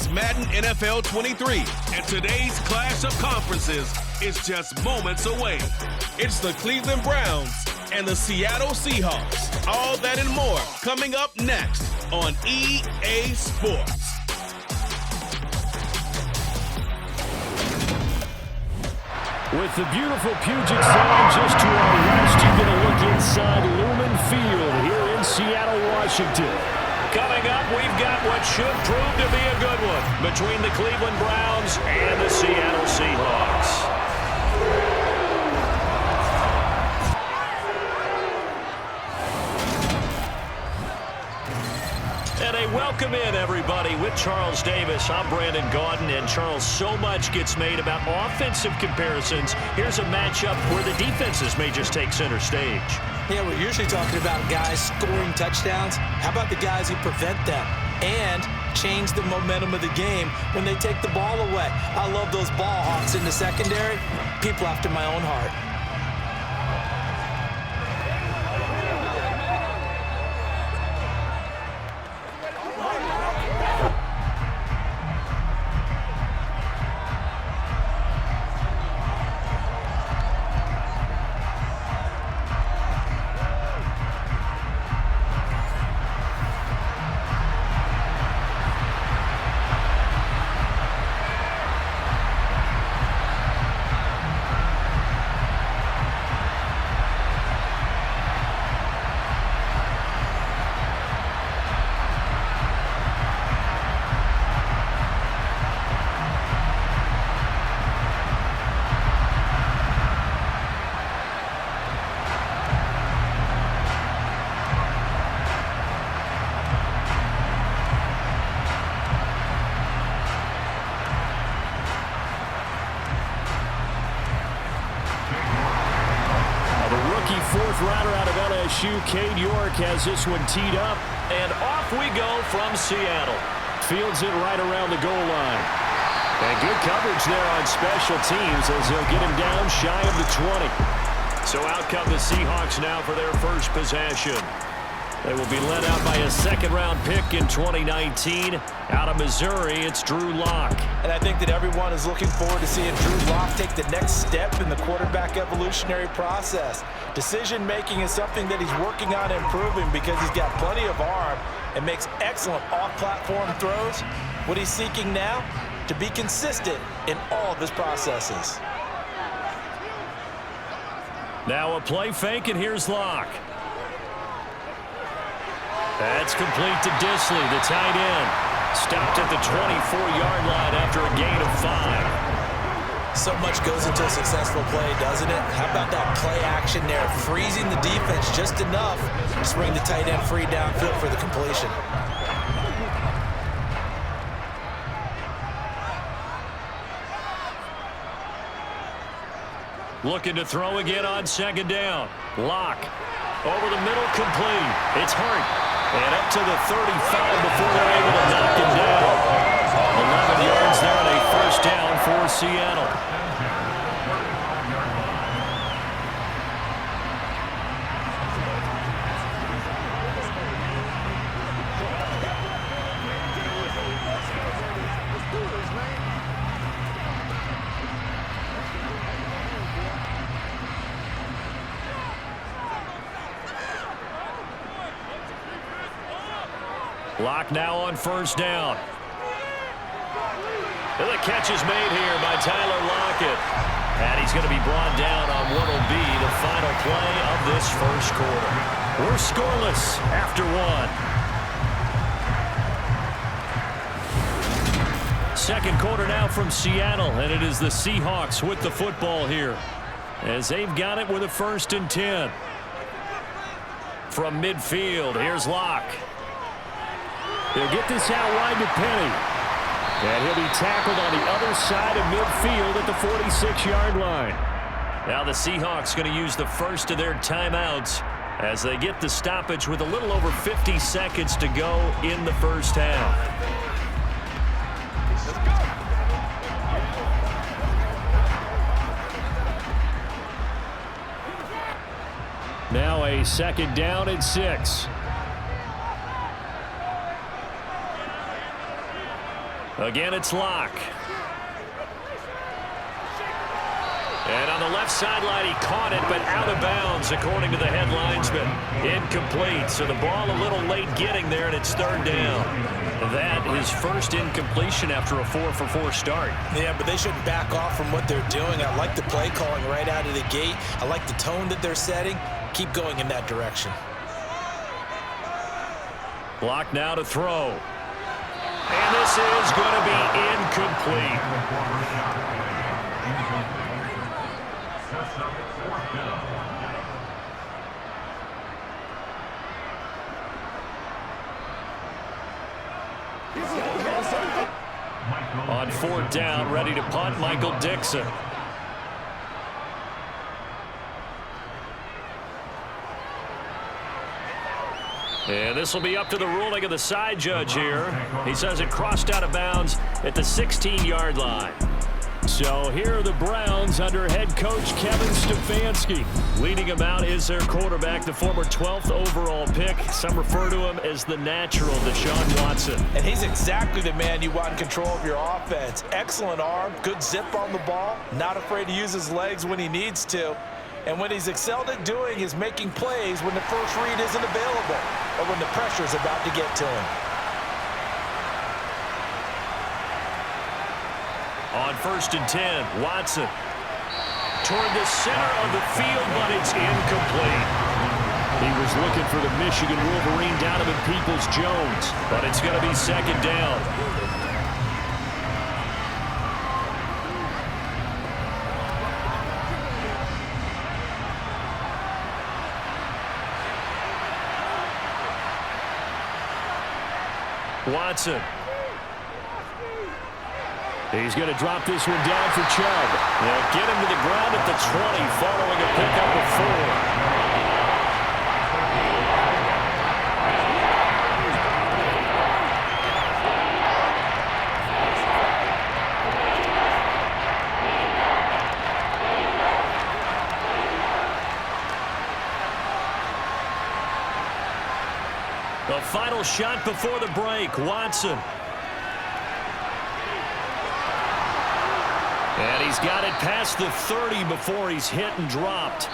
It's Madden NFL 23, and today's clash of conferences is just moments away. It's the Cleveland Browns and the Seattle Seahawks. All that and more coming up next on EA Sports. With the beautiful Puget Sound just to our west, you get a look inside Lumen Field here in Seattle, Washington. Coming up, we've got what should prove to be a good one between the Cleveland Browns and the Seattle Seahawks. And a welcome in, everybody, with Charles Davis. I'm Brandon Gaudin, and Charles, so much gets made about offensive comparisons. Here's a matchup where the defenses may just take center stage. Yeah, we're usually talking about guys scoring touchdowns. How about the guys who prevent them and change the momentum of the game when they take the ball away? I love those ball hawks in the secondary. People after my own heart. Fourth rounder out of LSU, Cade York, has this one teed up. And off we go from Seattle. Fields it right around the goal line. And good coverage there on special teams as they'll get him down shy of the 20. So out come the Seahawks now for their first possession. They will be led out by a second-round pick in 2019. Out of Missouri, it's Drew Lock. And I think that everyone is looking forward to seeing Drew Lock take the next step in the quarterback evolutionary process. Decision-making is something that he's working on improving because he's got plenty of arm and makes excellent off-platform throws. What he's seeking now, to be consistent in all of his processes. Now a play fake, and here's Lock. That's complete to Disley, the tight end. Stopped at the 24-yard line after a gain of 5. So much goes into a successful play, doesn't it? How about that play action there, freezing the defense just enough to bring the tight end free downfield for the completion. Looking to throw again on second down. Lock. Over the middle, complete. It's Hurt. And up to the 35 before they're able to knock him down. 11 yards there and a first down for Seattle. Lock now on first down. And the catch is made here by Tyler Lockett. And he's going to be brought down on what will be the final play of this first quarter. We're scoreless after one. Second quarter now from Seattle, and it is the Seahawks with the football here as they've got it with a 1st and 10. From midfield, here's Lock. He'll get this out wide to Penny. And he'll be tackled on the other side of midfield at the 46-yard line. Now the Seahawks going to use the first of their timeouts as they get the stoppage with a little over 50 seconds to go in the first half. Now a second down and 6. Again, it's Locke. And on the left sideline, he caught it, but out of bounds, according to the head linesman. Incomplete, so the ball a little late getting there, and it's third down. That is first incompletion after a 4-for-4 start. Yeah, but they shouldn't back off from what they're doing. I like the play calling right out of the gate. I like the tone that they're setting. Keep going in that direction. Locke now to throw. And this is going to be incomplete. On fourth down, ready to punt, Michael Dixon. And this will be up to the ruling of the side judge here. He says it crossed out of bounds at the 16-yard line. So here are the Browns under head coach Kevin Stefanski. Leading them out is their quarterback, the former 12th overall pick. Some refer to him as the natural, Deshaun Watson. And he's exactly the man you want in control of your offense. Excellent arm, good zip on the ball, not afraid to use his legs when he needs to. And what he's excelled at doing is making plays when the first read isn't available or when the pressure's about to get to him. On 1st and 10, Watson toward the center of the field, but it's incomplete. He was looking for the Michigan Wolverine Donovan Peoples-Jones, but it's going to be second down. Watson. He's going to drop this one down for Chubb. They'll get him to the ground at the 20 following a pickup of 4. The final shot before the break, Watson. And he's got it past the 30 before he's hit and dropped.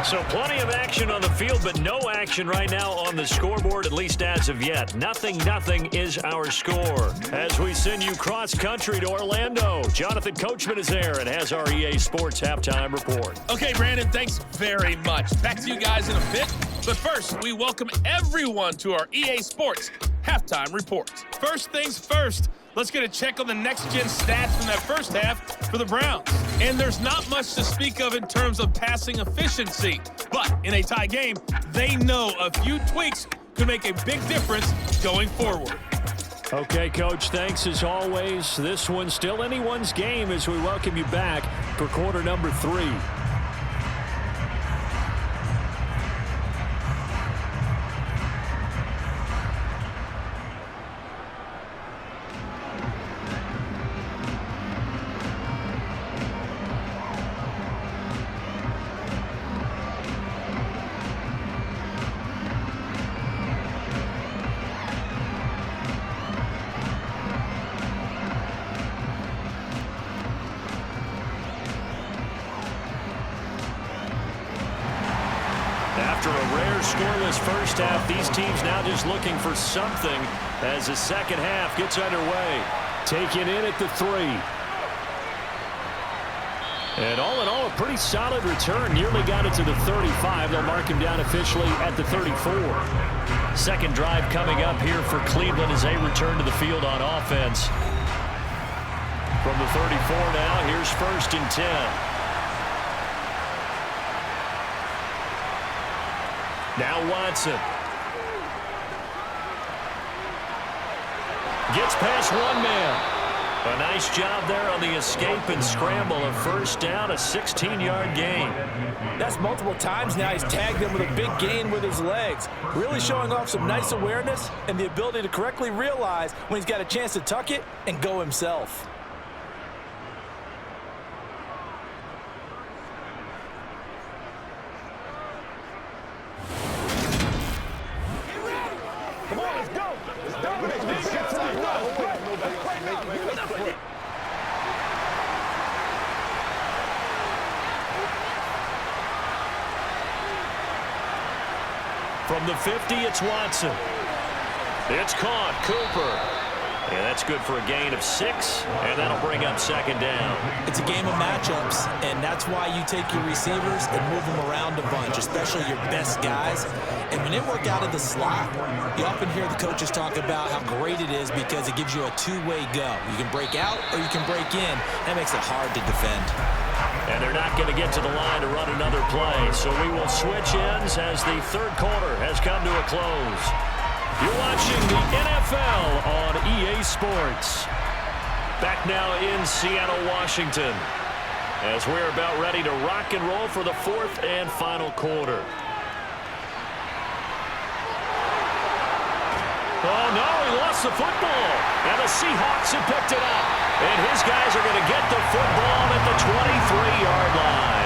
So plenty of action on the field, but no action right now on the scoreboard, at least as of yet. 0-0 is our score. As we send you cross-country to Orlando, Jonathan Coachman is there and has our EA Sports halftime report. Okay, Brandon, thanks very much. Back to you guys in a bit. But first, we welcome everyone to our EA Sports halftime report. First things first, let's get a check on the next-gen stats from that first half for the Browns. And there's not much to speak of in terms of passing efficiency. But in a tie game, they know a few tweaks could make a big difference going forward. Okay, Coach, thanks as always. This one's still anyone's game as we welcome you back for quarter number 3. After a rare scoreless first half, these teams now just looking for something as the second half gets underway. Taken in at the 3. And all in all, a pretty solid return. Nearly got it to the 35. They'll mark him down officially at the 34. Second drive coming up here for Cleveland as they return to the field on offense. From the 34 now, here's 1st and 10. Now Watson. Gets past one man. A nice job there on the escape and scramble. A first down, a 16-yard gain. That's multiple times now he's tagged them with a big gain with his legs. Really showing off some nice awareness and the ability to correctly realize when he's got a chance to tuck it and go himself. Come on, let's go. Let's dominate. Let's play. From the 50, it's Watson. It's caught. Cooper. And that's good for a gain of 6, and that'll bring up second down. It's a game of matchups, and that's why you take your receivers and move them around a bunch, especially your best guys. And when they work out of the slot, you often hear the coaches talk about how great it is because it gives you a two-way go. You can break out or you can break in. That makes it hard to defend. And they're not going to get to the line to run another play, so we will switch ends as the third quarter has come to a close. You're watching the NFL on EA Sports. Back now in Seattle, Washington, as we're about ready to rock and roll for the fourth and final quarter. Oh, no, he lost the football. And the Seahawks have picked it up. And his guys are going to get the football at the 23-yard line.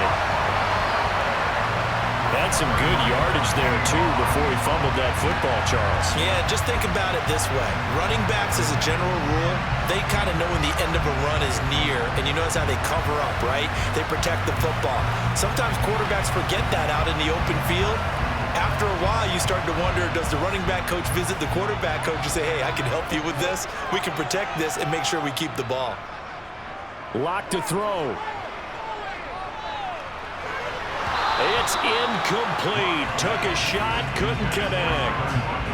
That's some good yardage there, too, before he fumbled that football, Charles. Yeah, just think about it this way. Running backs, as a general rule, they kind of know when the end of a run is near, and you notice how they cover up, right? They protect the football. Sometimes quarterbacks forget that out in the open field. After a while, you start to wonder, does the running back coach visit the quarterback coach and say, hey, I can help you with this? We can protect this and make sure we keep the ball. Lock to throw. It's incomplete. Took a shot, couldn't connect.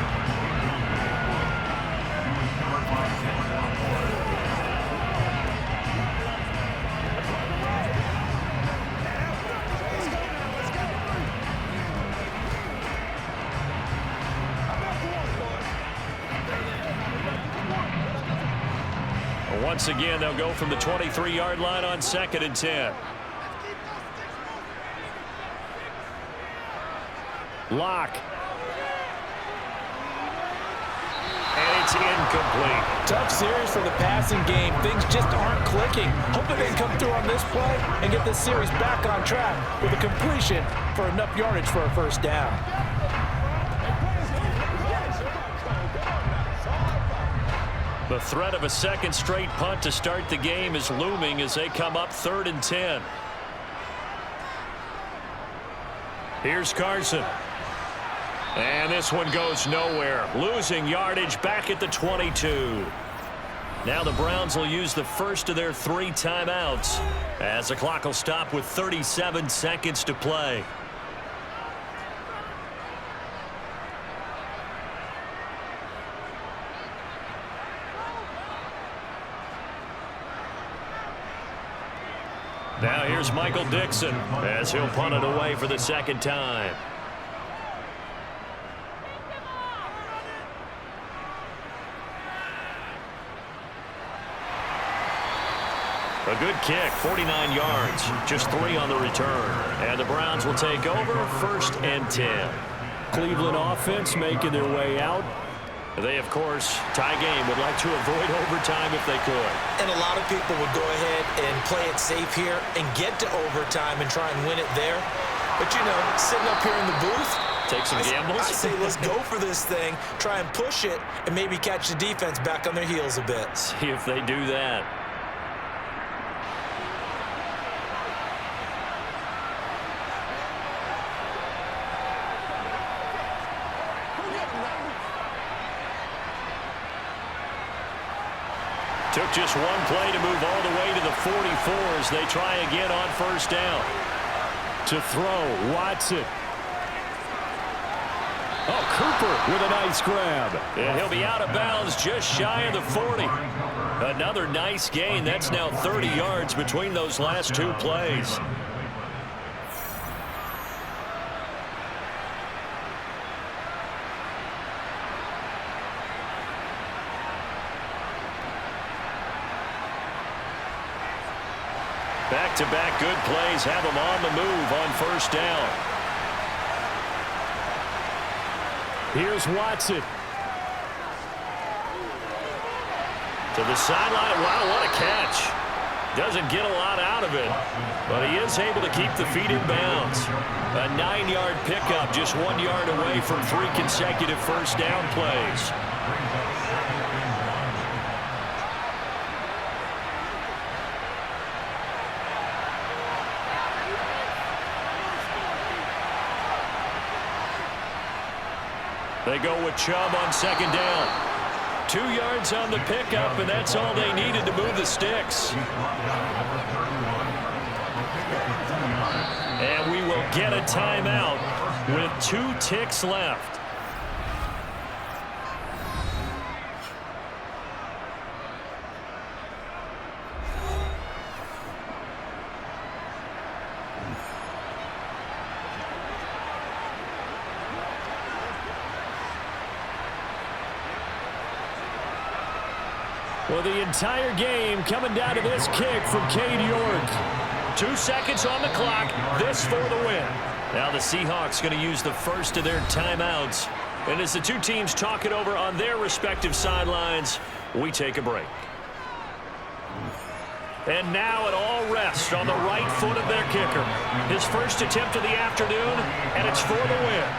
Once again, they'll go from the 23-yard line on 2nd and 10. Lock. And it's incomplete. Tough series for the passing game. Things just aren't clicking. Hoping they can come through on this play and get this series back on track with a completion for enough yardage for a first down. The threat of a second straight punt to start the game is looming as they come up 3rd and 10. Here's Carson. And this one goes nowhere. Losing yardage back at the 22. Now the Browns will use the first of their 3 timeouts as the clock will stop with 37 seconds to play. Now here's Michael Dixon as he'll punt it away for the second time. A good kick, 49 yards, just 3 on the return. And the Browns will take over 1st and 10. Cleveland offense making their way out. They, of course, tie game, would like to avoid overtime if they could. And a lot of people would go ahead and play it safe here and get to overtime and try and win it there. But, you know, sitting up here in the booth, take some gambles. I say let's go for this thing, try and push it, and maybe catch the defense back on their heels a bit. See if they do that. Took just one play to move all the way to the 44 as they try again on 1st down. To throw, Watson. Oh, Cooper with a nice grab. And he'll be out of bounds just shy of the 40. Another nice gain. That's now 30 yards between those last 2 plays. Back-to-back good plays have them on the move on 1st down. Here's Watson. To the sideline. Wow, what a catch. Doesn't get a lot out of it, but he is able to keep the feet in bounds. A 9-yard pickup, just 1 yard away from 3 consecutive first down plays. They go with Chubb on second down. 2 yards on the pickup, and that's all they needed to move the sticks. And we will get a timeout with 2 ticks left. Well, the entire game coming down to this kick from Cade York. 2 seconds on the clock. This for the win. Now the Seahawks going to use the first of their timeouts. And as the 2 teams talk it over on their respective sidelines, we take a break. And now it all rests on the right foot of their kicker. His first attempt of the afternoon, and it's for the win.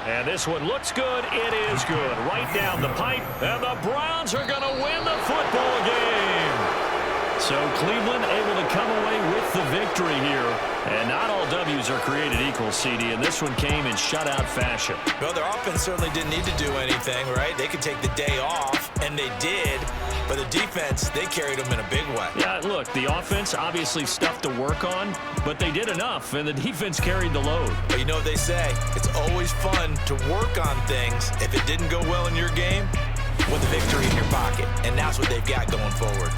And this one looks good. It is good. Right down the pipe. And the Browns are going to win the football game. So Cleveland able to come away with the victory here. And not all W's are created equal, CD. And this one came in shutout fashion. Well, their offense certainly didn't need to do anything, right? They could take the day off, and they did. But the defense, they carried them in a big way. Yeah, look, the offense, obviously stuff to work on, but they did enough, and the defense carried the load. But you know what they say, it's always fun to work on things. If it didn't go well in your game, with a victory in your pocket. And that's what they've got going forward.